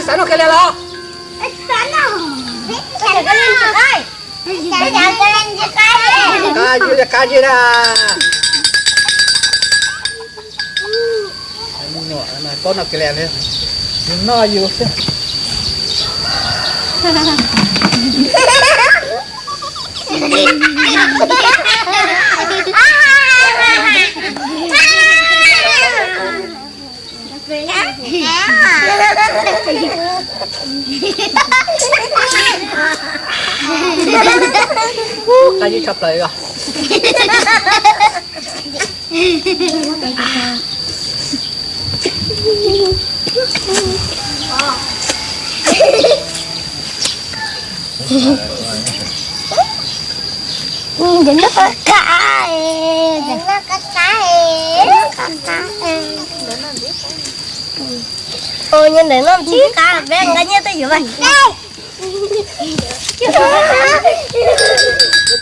sáng nó cái này lo Sáng nào cái lên gì đây cái lên gì cái gì ra nhỏ này con nó cái này thôi nó nhiều thế cái gì chập lại rồi Đến nó có cá đến nó có cá ôi nhưng để nó chỉ cá bé cái như thế vậy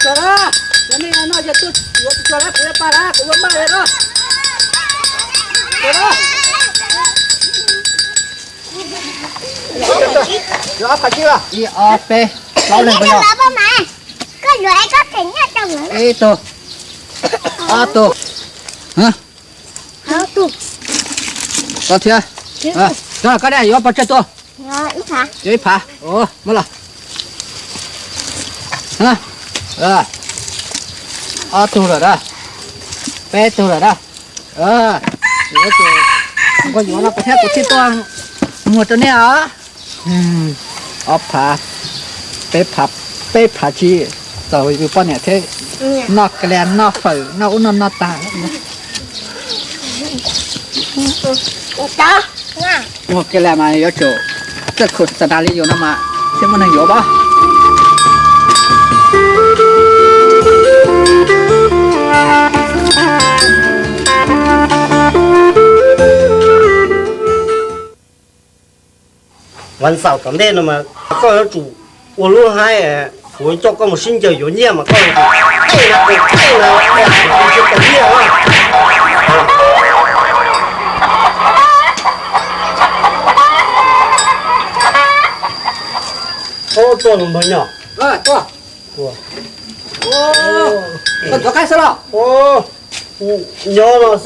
cho ra cho nên nóจะตุcho ra của para của ba rồi đó đó phải chưa đi op lâu lên bây giờ có loại có thể nhá trong nữa ê tô tô hả tô có chưa rồi cái này có bao nhiêu tô ít hả ít hả ồ mất rồi hả rồi tô rồi đó bé tô rồi đó không có gì nó có theo của chị toàn một chỗ này á phá bé phá chi rồiอยู่ป้อนเนี่ยเท่นอกแกลนนอกฝืนอกนอกตาจ้าหมดแกลมาเยอะโจจะขุดสตาร์ลิอยู่นะมาเชื่อมันอยู่ป่ะวันเสาร์ตอนเด่นมาก็จู่我录还我做个么新疆有念嘛，告诉你，哦，做了没呢？做。我做开始了。哦，鸟老师，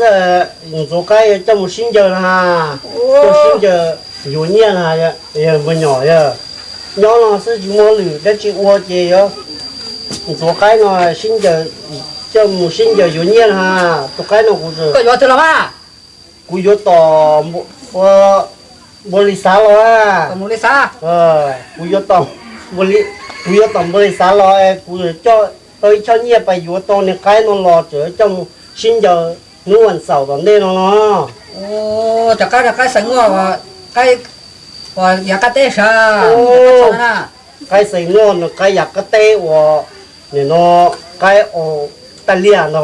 你做开这么新疆啦？做新疆有念啦也不鸟呀。鸟老师就我留的就我这哟，你做开呢新疆，这么新疆有念哈，做开呢不是？个月得了吧？กูอยู่ต่อบริษัทแล้วอ่ะ บริษัทกูอยู่ต่อบริษัทแล้วกูจะชอบเนี่ยไปอยู่ต่อในใกล้นอนรอเจอจงชินจะนู่นวันเสาร์ตอนนี้เนาะโอ้จะใกล้สังว่าใกล้ว่าอยากกระเตะซ่าใกล้ใส่งอนใกล้อยากกระเตะว่าเนี่ยเนาะใกล้โอตาเลียนเนาะ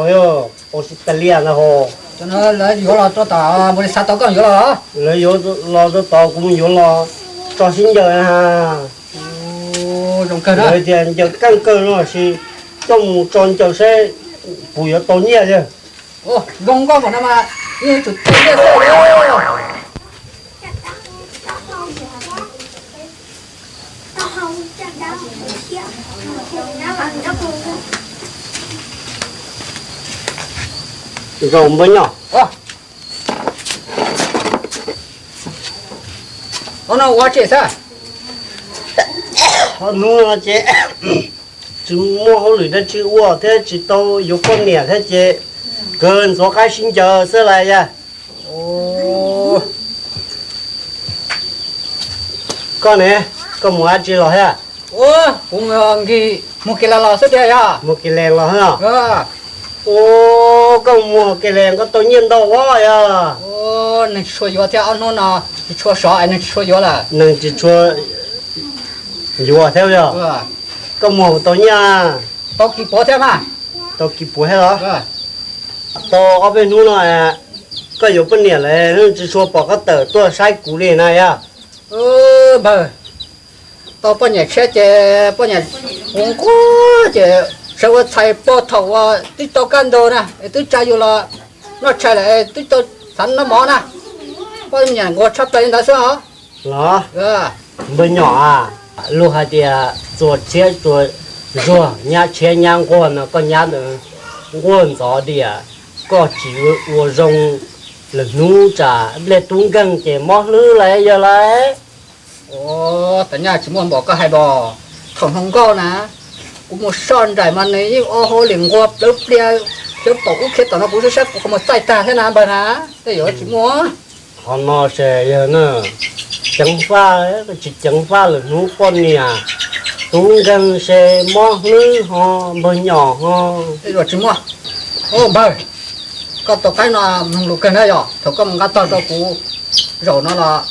โอซิตาเลียนนะโหcho nó là有了做到บริษัทต่อก็有了เลย有了做到กู有了做新疆哈โอ้仲เกินเลยเดี๋ยวจะกันเกิน了是中就是不要多年了โอ้ลงก็บอกนะมานี่จุดเตี้ยเตี้ยเลยrồi mới nhỏ nó quá chết sao nó chết chỉ mua hậu lưỡi đó chứ uo thế chỉ tao有con nẻ thế chứ gần số cái sinh chờ sẽ lại nha ô con này con mua ăn chưa rồi ha ô cũng cái một cái là sẽ đây à một cái lèn rồi ha ô con mua cái lèn có tự nhiên đâu quá ya ô nên chua gió theo nó nào chua sọ nên chua gió là nên chỉ chua gió theo ya con mua tự nhiên tao kịp bỏ theo mà tao kịp bỏ hết đó tao ở bênนู้นน่ะก็อยู่เป็นเนี่ยเลย只说把个豆做晒谷里那呀bờ tao bao nhiêu xe chế bao nhiêu không có chế sao cái thay bao thầu tích tao can đồ nè tích trái vô là nó chạy lại tích tao sẵn nó mỏ nè bao nhiêu ngồi chắp tay đó sao เหรอ ờ bên nhỏ à lúc hai tia chuột chết chuột rùa nhà chết nhang con nó có nhà nữa quân gió đi à có chỉ uo rong là nu trả để tung gần chỉ mót lư lại giờ lại ô tại nhà chỉ muốn bỏ có hai bò thằng không có nè cũng một son đại mà này như ô hô liền qua lớp lia lớp tổ cũng khi tao nó cũng sẽ cũng một tay ta thế nào bà nè thế giờ chỉ muốn họ nó sẽ giờ nữa chẳng pha ấy chỉ chẳng pha là nu con nhà tung gần sẽ mót lư họ bên nhỏ họ thế giờ chỉ muốn ô bà có tao cái nó nông lục cái này rồi thằng có một cái tao cho cụ rồi nó là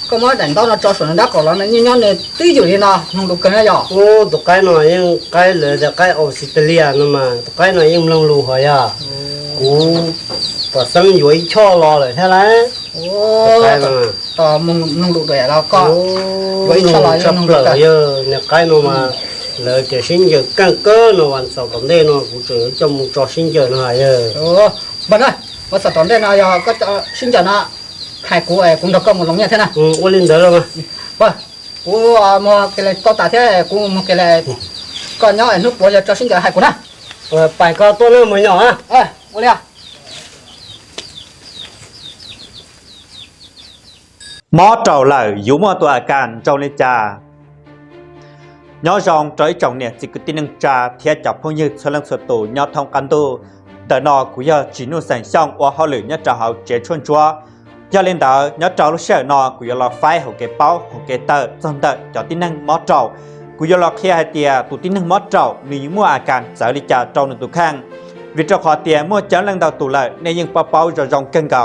có mấy đánh đó nó cho xuống đất còn nó như nhau này tí dụ đi nó nông lục cái này rồi ô tụi cái nó nhưng cái là cái Australia nữa mà tụi cái nó nhưng lông lù hỏi à cú và sân dưới cho lo rồi thế đấy ô cái mà tao nông lục để nó có với cho lo nông lù giờ nhà cái nó mà là cái sinh giờ căn cơ nó hoàn sau còn đây nó cũng chỉ trong một trò sinh giờ nó giờ ô bạn ơi bây giờ tao đây nó giờ có sinh nhật nó hai cụ ấy cũng được có một lồng như thế nào ô lên đó rồi mà vâng cụ mua cái này to tả thế cụ mua cái này con nhỏ ấy lúc bây giờ cho sinh nhật hai cụ nào bài co tôi nó mới nhỏ á mua đi à หมอเจ้าเหล่าอยู่มัวตัวอาการเจ้าเลยจ้าย้อนรองใจจงเนี่ยจิกตินึงจ้าเทียจับพงยืดเฉลิมสุดตัวยอดทองกันตัวแต่นอกุยจีนุสังช่องว่าเขาหรือเนี่ยจะเขาเจชวนจัวยอดเล่นดาวยอดเจ้าลูกเสือนอกุยรอไฟหัวเกเป้าหัวเกเตอร์จนเตอร์จอดตินึงหมอเจ้ากุยรอเคลียร์เตียตุตินึงหมอเจ้าหนีมัวอาการเสาลิจ่าเจ้าหนึ่งตัวข้างวิจารณ์ขอเตียมัวเจ้าเล่นดาวตัวเลยในยังเป้าจะรองเก่งเก่า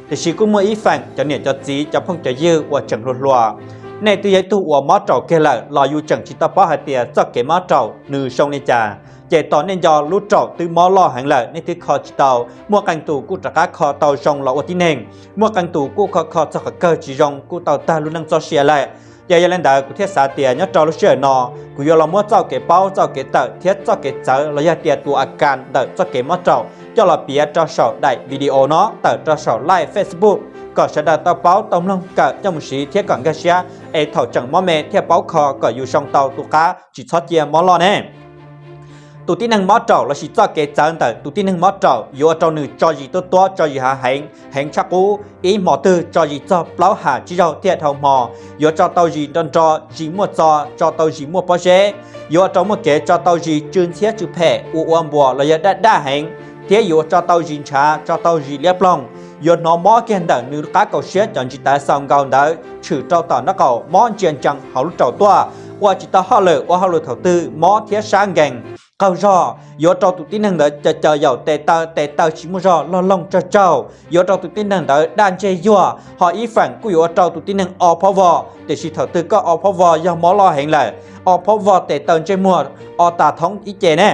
แต่ชีกุ้งมัวอีฝั่งจะเนี่ยจะจีจะพงจะยื้อว่าจังรัวในตัวใหญ่ตัวหมอเจ้าเกล่รออยู่จังชิตาป้าหาเตียจะเก็บหมอเจ้าหนึ่งชงในจ่าเจตอนเนี่ยยอรู้เจ้าตัวหมอรอหังเลยในที่คอจิตามัวกันตัวกูจะก้าคอเตาชงรอวัดที่หนึ่งมัวกันตัวกูคอจะเกิดจีจงกูเตาตาลุ้นนั่งจอเชียเลยยายเล่นดาวกูเทียสาเตียเนี่ยเจ้าลูกเสือนอกูยอมมัวเจ้าเก็บเป้าเจ้าเก็บเตอเทียเจ้าเก็บเจอระยะเตียตัวอาการเตอเจ้าเก็บหมอเจ้าเจ้าเราเปียเจ้าสาวได้วิดีโอเนาะเตอเจ้าสาวไลฟ์เฟซบุ๊กก็จะได้ตัวเป้าตรงลงกับเจ้ามุสีเทียก่อนกระเชียเอถอดจังหม้อเมเทียเป้าคอก็อยู่ช่องเตาตุก้าจีทอดเจียมอลอเนี่ยตุที่นั่งหม้อเจ้าเราสิเจ้าเกจเตอตุที่นั่งหม้อเจ้าอยู่เจ้าหนึ่งจอจีตัวจอจีหาแหงชักกูอีหมอตือจอจีเจ้าเปล่าหาจีเจ้าเทียทองหมออยู่เจ้าเตาจีดนจอจีมัวจอเตาจีมัวปอเช่อยู่เจ้ามัวเกจอเตาจีจืนเทียจูแผ่อ้วนบัวเราจะได้แหงเทียอยู่เจ้าเตาจีช้าเจ้าเตาจีเรียบร้องยนอมอเกนเดอร์นึกเก่าเสียจังจิตาสองเก่าเดอชื่อเจ้าต่อนักเก่ามอเจียนจังเขาลุเจ้าตัวว่าจิตาฮัลเลว่าฮัลเลถตื้อมอเทียช้างแกงเก่ารอยเจ้าตุตินังเดอจะเจอเหย่าเตเตชิมุรอลอลงเจ้ายเจ้าตุตินังเดอด้านเจยัวหออีฝั่งกูอยู่เจ้าตุตินังอพวแต่ชิถตื้อก็อพวยามอรอแห่งเลยอพวเตเตินเจมัวอตาท้องอีเจแน่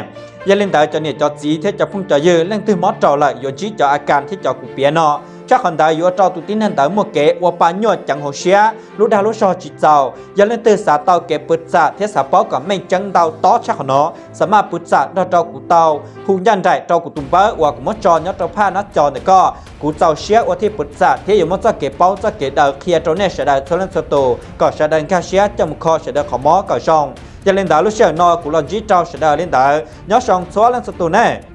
ยังเล่นแต่จะเนี่ยจะจีเทจะพุ่งจะยืนเล่นตื้อมอเจ้าเลยย้อนจีจะอาการที่จะกูเปียนอchắc còn đạiอยู่เจ้าตุตินันแต่เมื่อเก๋ว่าปานยอดจังหัวเชียรู้ดาวรู้ชอจิตเจ้าอย่าเล่นตื่นสาเตาเก๋ปุจจาเทศป้อกับไม่จังดาวต้อชักหนอสามารถปุจจาเราเจ้ากูเตาหูยันใจเจ้ากูตุ้มเบ้อว่ากูมดจอยอดเจ้าผ้านัดจอเนี่ยก็กูเจ้าเชียว่าที่ปุจจาที่อยู่มดเจ้าเก๋เป้าเจ้าเก๋ดาวเคลียร์เจ้าเนี่ยเสด็จเท่านั้นสตูก็เสด็จแค่เชียจมูกคอเสด็จขอมอก็ช่องอย่าเล่นดาวรู้เชียนอกูลองจีเจ้าเสด็จเล่นดาวย้อนช่องซัวเล่นสตูแน่